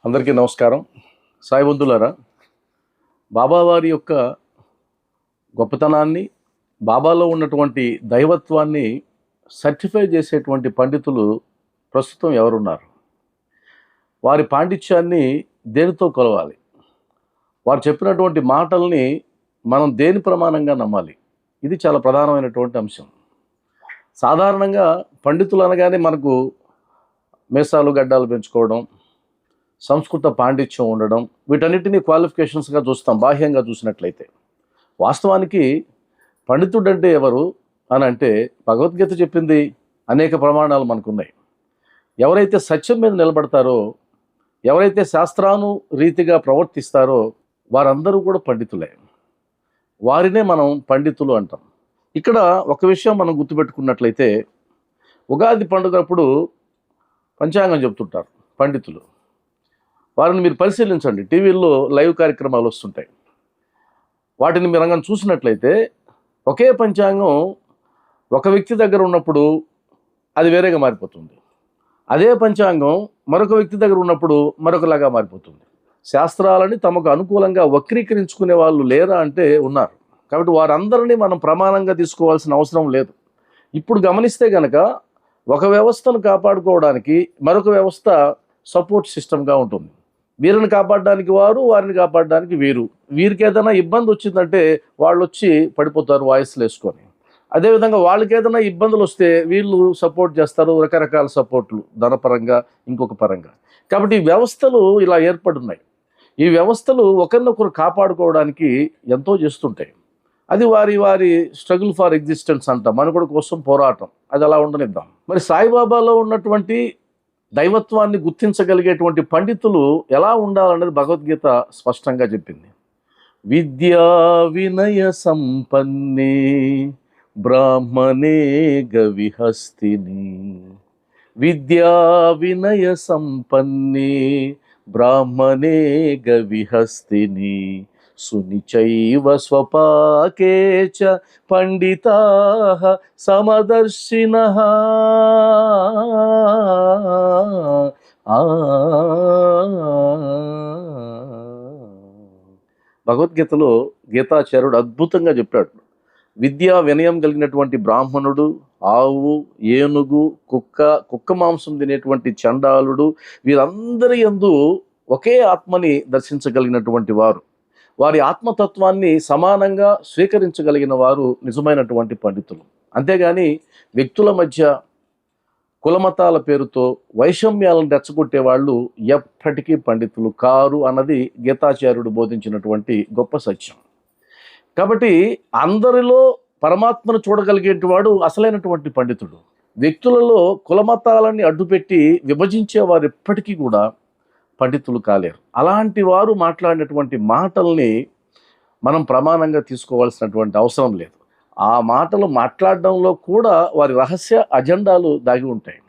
అందరికీ నమస్కారం. సాయి బంధువులారా, బాబావారి యొక్క గొప్పతనాన్ని, బాబాలో ఉన్నటువంటి దైవత్వాన్ని సర్టిఫై చేసేటువంటి పండితులు ప్రస్తుతం ఎవరున్నారు? వారి పాండిత్యాన్ని దేనితో కొలవాలి? వారు చెప్పినటువంటి మాటల్ని మనం దేని ప్రమాణంగా నమ్మాలి? ఇది చాలా ప్రధానమైనటువంటి అంశం. సాధారణంగా పండితులు అనగానే మనకు మీసాలు గడ్డాలు పెంచుకోవడం, సంస్కృత పాండిత్యం ఉండడం, వీటన్నిటినీ క్వాలిఫికేషన్స్గా చూస్తాం బాహ్యంగా చూసినట్లయితే. వాస్తవానికి పండితుడంటే ఎవరు అని అంటే భగవద్గీత చెప్పింది అనేక ప్రమాణాలు మనకున్నాయి. ఎవరైతే సత్యం మీద నిలబడతారో, ఎవరైతే శాస్త్రానురీతిగా ప్రవర్తిస్తారో వారందరూ కూడా పండితులే. వారినే మనం పండితులు అంటాం. ఇక్కడ ఒక విషయం మనం గుర్తుపెట్టుకున్నట్లయితే, ఉగాది పండుగప్పుడు పంచాంగం చెప్తుంటారు పండితులు. వారిని మీరు పరిశీలించండి. టీవీల్లో లైవ్ కార్యక్రమాలు వస్తుంటాయి. వాటిని మీరు రంగం చూసినట్లయితే ఒకే పంచాంగం ఒక వ్యక్తి దగ్గర ఉన్నప్పుడు అది వేరేగా మారిపోతుంది. అదే పంచాంగం మరొక వ్యక్తి దగ్గర ఉన్నప్పుడు మరొకలాగా మారిపోతుంది. శాస్త్రాలని తమకు అనుకూలంగా వక్రీకరించుకునే వాళ్ళు లేరా అంటే ఉన్నారు. కాబట్టి వారందరినీ మనం ప్రమాణంగా తీసుకోవాల్సిన అవసరం లేదు. ఇప్పుడు గమనిస్తే కనుక ఒక వ్యవస్థను కాపాడుకోవడానికి మరొక వ్యవస్థ సపోర్ట్ సిస్టమ్గా ఉంటుంది. వీరిని కాపాడడానికి వారు, వారిని కాపాడడానికి వీరు. వీరికి ఏదైనా ఇబ్బంది వచ్చిందంటే వాళ్ళు వచ్చి పడిపోతారు వాయిస్లు వేసుకొని. అదేవిధంగా వాళ్ళకి ఏదైనా ఇబ్బందులు వస్తే వీళ్ళు సపోర్ట్ చేస్తారు, రకరకాల సపోర్ట్లు, ధనపరంగా ఇంకొక పరంగా. కాబట్టి ఈ వ్యవస్థలు ఇలా ఏర్పడున్నాయి. ఈ వ్యవస్థలు ఒకరినొకరు కాపాడుకోవడానికి ఎంతో చేస్తుంటాయి. అది వారి వారి స్ట్రగుల్ ఫర్ ఎగ్జిస్టెన్స్ అంట, మనుగడ కోసం పోరాటం. అది అలా ఉండనిద్దాం. మరి సాయిబాబాలో ఉన్నటువంటి దైవత్వాన్ని గుర్తించగలిగేటువంటి పండితులు ఎలా ఉండాలనేది భగవద్గీత స్పష్టంగా చెప్పింది. విద్యా వినయ సంపన్నే బ్రాహ్మణే గవిహస్తిని. విద్యా వినయ సంపన్నే బ్రాహ్మణే గవిహస్తిని. సునిచైవ స్వపాకే చ పండితాః సమదర్శినః. భగవద్గీతలో గీతాచార్యుడు అద్భుతంగా చెప్పాడు. విద్యా వినయం కలిగినటువంటి బ్రాహ్మణుడు, ఆవు, ఏనుగు, కుక్క మాంసం తినేటువంటి చండాలుడు, వీరందరి యందు ఒకే ఆత్మని దర్శించగలిగినటువంటి వారు, వారి ఆత్మతత్వాన్ని సమానంగా స్వీకరించగలిగిన వారు నిజమైనటువంటి పండితులు. అంతేగాని వ్యక్తుల మధ్య కులమతాల పేరుతో వైషమ్యాలను రెచ్చగొట్టే వాళ్ళు ఎప్పటికీ పండితులు కారు అన్నది గీతాచార్యుడు బోధించినటువంటి గొప్ప సత్యం. కాబట్టి అందరిలో పరమాత్మను చూడగలిగేటివాడు అసలైనటువంటి పండితుడు. వ్యక్తులలో కులమతాలని అడ్డుపెట్టి విభజించే వారు ఎప్పటికీ కూడా పండితులు కాలేరు. అలాంటి వారు మాట్లాడినటువంటి మాటల్ని మనం ప్రమాణంగా తీసుకోవాల్సినటువంటి అవసరం లేదు. ఆ మాటలు మాట్లాడడంలో కూడా వారి రహస్య అజెండాలు దాగి ఉంటాయి.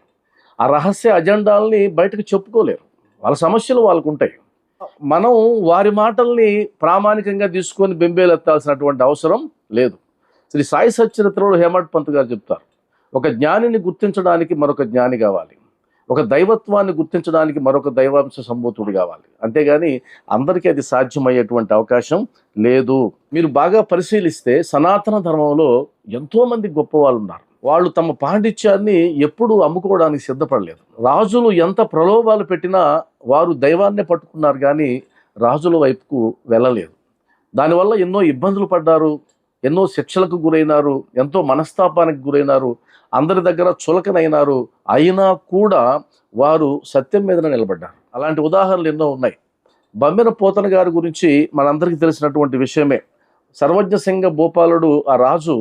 ఆ రహస్య అజెండాలని బయటకు చెప్పుకోలేరు. వాళ్ళ సమస్యలు వాళ్ళకు ఉంటాయి. మనం వారి మాటల్ని ప్రామాణికంగా తీసుకొని బెంబేలెత్తాల్సినటువంటి అవసరం లేదు. శ్రీ సాయి సచ్చరిత్రలో హేమడ్ పంత్ గారు చెప్తారు, ఒక జ్ఞానిని గుర్తించడానికి మరొక జ్ఞాని కావాలి, ఒక దైవత్వాన్ని గుర్తించడానికి మరొక దైవాంశ సంభూతుడు కావాలి. అంతేగాని అందరికీ అది సాధ్యమయ్యేటువంటి అవకాశం లేదు. మీరు బాగా పరిశీలిస్తే సనాతన ధర్మంలో ఎంతోమంది గొప్ప వాళ్ళు ఉన్నారు. వాళ్ళు తమ పాండిత్యాన్ని ఎప్పుడూ అమ్ముకోవడానికి సిద్ధపడలేదు. రాజులు ఎంత ప్రలోభాలు పెట్టినా వారు దైవాన్నే పట్టుకున్నారు కానీ రాజుల వైపుకు వెళ్ళలేదు. దానివల్ల ఎన్నో ఇబ్బందులు పడ్డారు, ఎన్నో శిక్షలకు గురైనారు, ఎంతో మనస్తాపానికి గురైనారు, అందరి దగ్గర చులకనైనారు. అయినా కూడా వారు సత్యం మీదనే నిలబడ్డారు. అలాంటి ఉదాహరణలు ఎన్నో ఉన్నాయి. బమ్మెర పోతన గారి గురించి మనందరికీ తెలిసినటువంటి విషయమే. సర్వజ్ఞ సింగ భూపాలుడు ఆ రాజు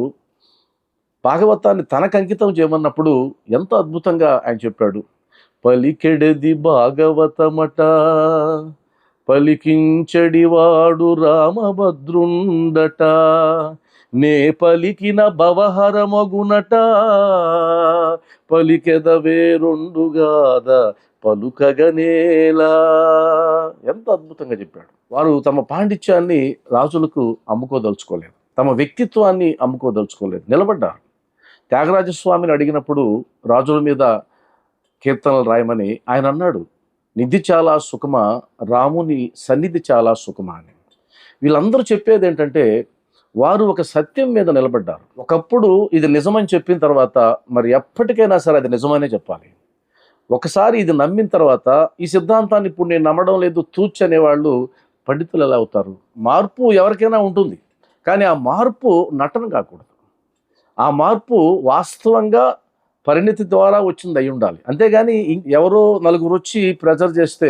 భాగవతాన్ని తనకు అంకితం చేయమన్నప్పుడు ఎంతో అద్భుతంగా ఆయన చెప్పాడు. పలికెడది భాగవతమట, పలికించడివాడు రామభద్రుండట, నే పలికిన భవహరమగునట, పలికెదవే రెండుగాద పలుకగనేలా. ఎంత అద్భుతంగా చెప్పాడు. వారు తమ పాండిత్యాన్ని రాజులకు అమ్ముకోదలుచుకోలేదు, తమ వ్యక్తిత్వాన్ని అమ్ముకోదలుచుకోలేదు, నిలబడ్డారు. త్యాగరాజస్వామిని అడిగినప్పుడు రాజుల మీద కీర్తనలు రాయమని ఆయన అన్నాడు, నిధి చాలా సుఖమా, రాముని సన్నిధి చాలా సుఖమా అని. వీళ్ళందరూ చెప్పేది ఏంటంటే వారు ఒక సత్యం మీద నిలబడ్డారు. ఒకప్పుడు ఇది నిజమని చెప్పిన తర్వాత మరి ఎప్పటికైనా సరే అది నిజమనే చెప్పాలి. ఒకసారి ఇది నమ్మిన తర్వాత ఈ సిద్ధాంతాన్ని ఇప్పుడు నేను నమ్మడం లేదు తూచ్ అనేవాళ్ళు పండితులు ఎలా అవుతారు? మార్పు ఎవరికైనా ఉంటుంది, కానీ ఆ మార్పు నటన కాకూడదు. ఆ మార్పు వాస్తవంగా పరిణితి ద్వారా వచ్చింది అయి ఉండాలి. అంతేగాని ఎవరో నలుగురు వచ్చి ప్రెజర్ చేస్తే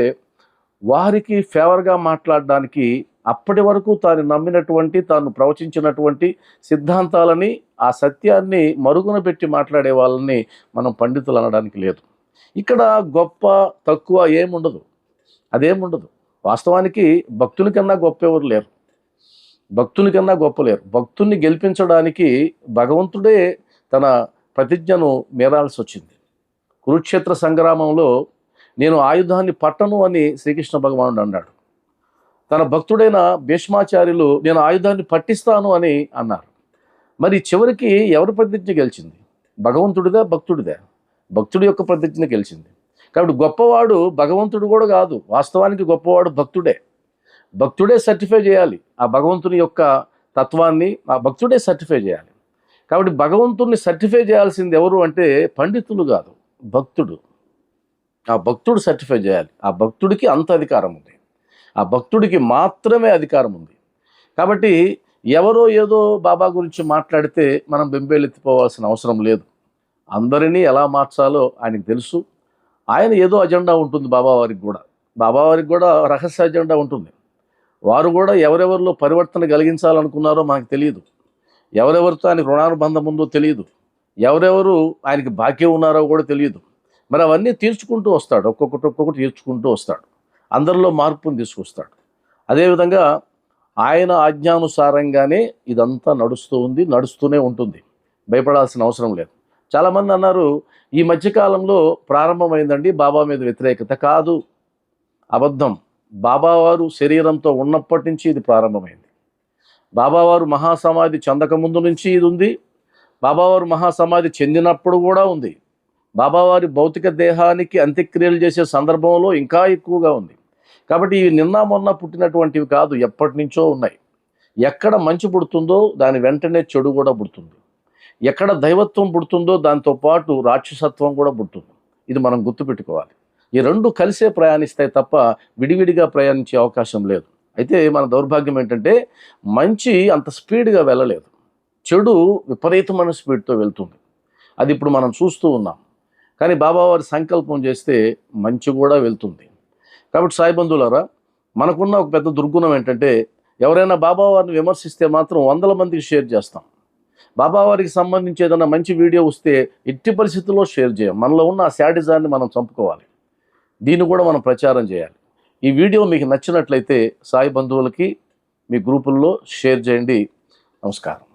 వారికి ఫేవర్గా మాట్లాడడానికి అప్పటి వరకు తాను నమ్మినటువంటి తాను ప్రవచించినటువంటి సిద్ధాంతాలని ఆ సత్యాన్ని మరుగున పెట్టి మాట్లాడే వాళ్ళని మనం పండితులు అనడానికి లేదు. ఇక్కడ గొప్ప తక్కువ ఏముండదు, అదేముండదు. వాస్తవానికి భక్తుని కన్నా గొప్ప ఎవరు లేరు, భక్తుని కన్నా గొప్ప లేరు. భక్తుల్ని గెలిపించడానికి భగవంతుడే తన ప్రతిజ్ఞను మీరాల్సి వచ్చింది. కురుక్షేత్ర సంగ్రామంలో నేను ఆయుధాన్ని పట్టను అని శ్రీకృష్ణ భగవానుడు అన్నాడు. తన భక్తుడైన భీష్మాచార్యులు నేను ఆయుధాన్ని పట్టిస్తాను అని అన్నారు. మరి చివరికి ఎవరి ప్రతిజ్ఞ గెలిచింది? భగవంతుడిదా భక్తుడిదా? భక్తుడి యొక్క ప్రతిజ్ఞ గెలిచింది. కాబట్టి గొప్పవాడు భగవంతుడు కూడా కాదు, వాస్తవానికి గొప్పవాడు భక్తుడే. భక్తుడే సర్టిఫై చేయాలి ఆ భగవంతుని యొక్క తత్వాన్ని, ఆ భక్తుడే సర్టిఫై చేయాలి. కాబట్టి భగవంతుడిని సర్టిఫై చేయాల్సింది ఎవరు అంటే పండితులు కాదు, భక్తుడు. ఆ భక్తుడు సర్టిఫై చేయాలి. ఆ భక్తుడికి అంత అధికారం ఉంది, ఆ భక్తుడికి మాత్రమే అధికారం ఉంది. కాబట్టి ఎవరో ఏదో బాబా గురించి మాట్లాడితే మనం బెంబేలెత్తిపోవాల్సిన అవసరం లేదు. అందరినీ ఎలా మార్చాలో ఆయనకు తెలుసు. ఆయన ఏదో అజెండా ఉంటుంది బాబావారికి కూడా, బాబావారికి కూడా రహస్య అజెండా ఉంటుంది. వారు కూడా ఎవరెవరిలో పరివర్తన కలిగించాలనుకున్నారో మనకు తెలియదు, ఎవరెవరితో ఆయనకు రుణానుబంధం ఉందో తెలియదు, ఎవరెవరు ఆయనకి బాక్యం ఉన్నారో కూడా తెలియదు. మరి అవన్నీ తీర్చుకుంటూ వస్తాడు, ఒక్కొక్కటి తీర్చుకుంటూ వస్తాడు, అందరిలో మార్పును తీసుకొస్తాడు. అదేవిధంగా ఆయన ఆజ్ఞానుసారంగానే ఇదంతా నడుస్తూ ఉంది, నడుస్తూనే ఉంటుంది. భయపడాల్సిన అవసరం లేదు. చాలామంది అన్నారు ఈ మధ్యకాలంలో ప్రారంభమైందండి బాబా మీద వ్యతిరేకత. కాదు, అబద్ధం. బాబావారు శరీరంతో ఉన్నప్పటి నుంచి ఇది ప్రారంభమైంది. బాబావారు మహాసమాధి చెందక ముందు నుంచి ఇది ఉంది, బాబావారు మహాసమాధి చెందినప్పుడు కూడా ఉంది, బాబావారి భౌతిక దేహానికి అంత్యక్రియలు చేసే సందర్భంలో ఇంకా ఎక్కువగా ఉంది. కాబట్టి ఇవి నిన్న మొన్న పుట్టినటువంటివి కాదు, ఎప్పటి నుంచో ఉన్నాయి. ఎక్కడ మంచి పుడుతుందో దాని వెంటనే చెడు కూడా పుడుతుంది, ఎక్కడ దైవత్వం పుడుతుందో దాంతోపాటు రాక్షసత్వం కూడా పుడుతుంది. ఇది మనం గుర్తుపెట్టుకోవాలి. ఈ రెండు కలిసే ప్రయాణిస్తాయి తప్ప విడివిడిగా ప్రయాణించే అవకాశం లేదు. అయితే మన దౌర్భాగ్యం ఏంటంటే మంచి అంత స్పీడ్గా వెళ్ళలేదు, చెడు విపరీతమైన స్పీడ్తో వెళ్తుంది. అది ఇప్పుడు మనం చూస్తూ ఉన్నాం. కానీ బాబావారి సంకల్పం చేస్తే మంచి కూడా వెళ్తుంది. కాబట్టి సాయి బంధువులారా, మనకున్న ఒక పెద్ద దుర్గుణం ఏంటంటే ఎవరైనా బాబావారిని విమర్శిస్తే మాత్రం 100 మందికి షేర్ చేస్తాం. బాబావారికి సంబంధించి ఏదైనా మంచి వీడియో వస్తే ఎట్టి పరిస్థితుల్లో షేర్ చేయం. మనలో ఉన్న ఆ శాడిజాన్ని మనం చంపుకోవాలి, దీన్ని కూడా మనం ప్రచారం చేయాలి. ఈ వీడియో మీకు నచ్చినట్లయితే సాయి బంధువులకి మీ గ్రూపుల్లో షేర్ చేయండి. నమస్కారం.